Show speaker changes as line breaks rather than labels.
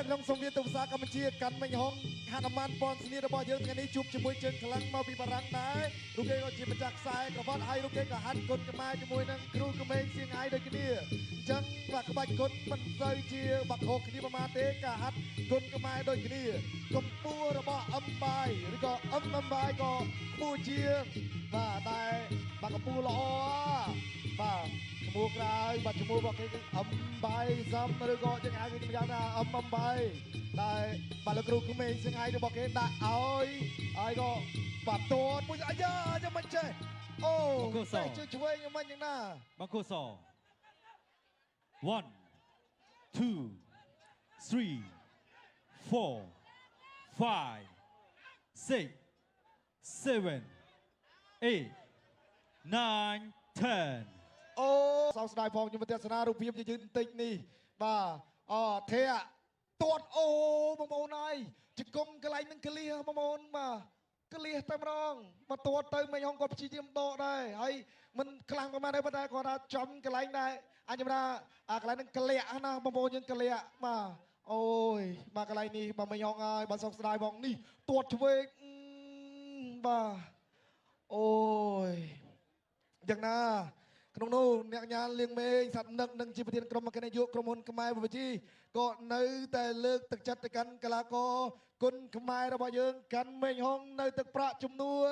នៅក្នុងសម្ភារតុភាសាកម្ពុជាកាន់មិញហងហនុមានពនស្នីរបស់យើងថ្ងៃនេះជួបជាមួយជើងខ្លាំងមកពីបារាំងដែររូបគេក៏ជាម្ចាស់ខ្សែក្រវ៉ាត់ហើយរូបគេក៏ហាត់គុណខ្មែរជាមួយនឹងគ្រូក្មេងសៀងអាយដូចគ្នាអញ្ចឹងបាទក្បាច់គុណមិនសូវជាបាក់ហូគ្នាប្រមាណទេការហាត់គុណខ្មែរដូចគ្នាកម្ពស់របស់អឹមបាយឬក៏អឹមបាយក៏ខ្ពស់ជាបាទតែបាទកម្ពស់ល្អបាទឈ្មោះក្រៅបាទឈ្មោះរបស់គេគឺអឹមបាយសំឬក៏យើងហៅគេយ៉ាងថាអឹមបាយតែបាទលោកគ្រូក្មេងសៀងអាយរបស់គេដាក់ឲ្យហើយក៏បាទតតមួយអាយ៉ាយ៉ាងមិនចេះអូតែជួយឆ្វេងយ៉ាងមិនយ៉ាងណា
បង្គោលស1 2 3 4 5 6 7 8 9 10
អូសោកស្ដាយផងខ្ញុំទស្សនារូបភាពយឺនបន្តិចនេះបាទធេតតអូបងប្អូនហើយជង្គង់កន្លែងនឹងកលៀបងប្អូនបាទកលៀតែម្ដងមកតតទៅមិញហងគាត់ព្យាយាមដកដែរហើយមិនខ្លាំងប្រហែលទេប៉ុន្តែគាត់ថាចំកន្លែងដែរអញថាកន្លែងនឹងកលៀណាបងប្អូនយើងកលៀបាទអូយបាទកន្លែងនេះបាទមិញហងហើយបាទសោកស្ដាយផងនេះតតឆ្វេងបាទអូយយ៉ាងណាក្នុងនោះអ្នកញាលៀងមេងសត្វនឹកនិងជាប្រធានក្រុមគណៈនាយកក្រុមហ៊ុនខ្មែរវិទ្យាក៏នៅតែលើកទឹកចិត្តទៅកាន់កីឡាករគុណខ្មែររបស់យើងកាន់មេងហងនៅទឹកប្រាក់ចំនួន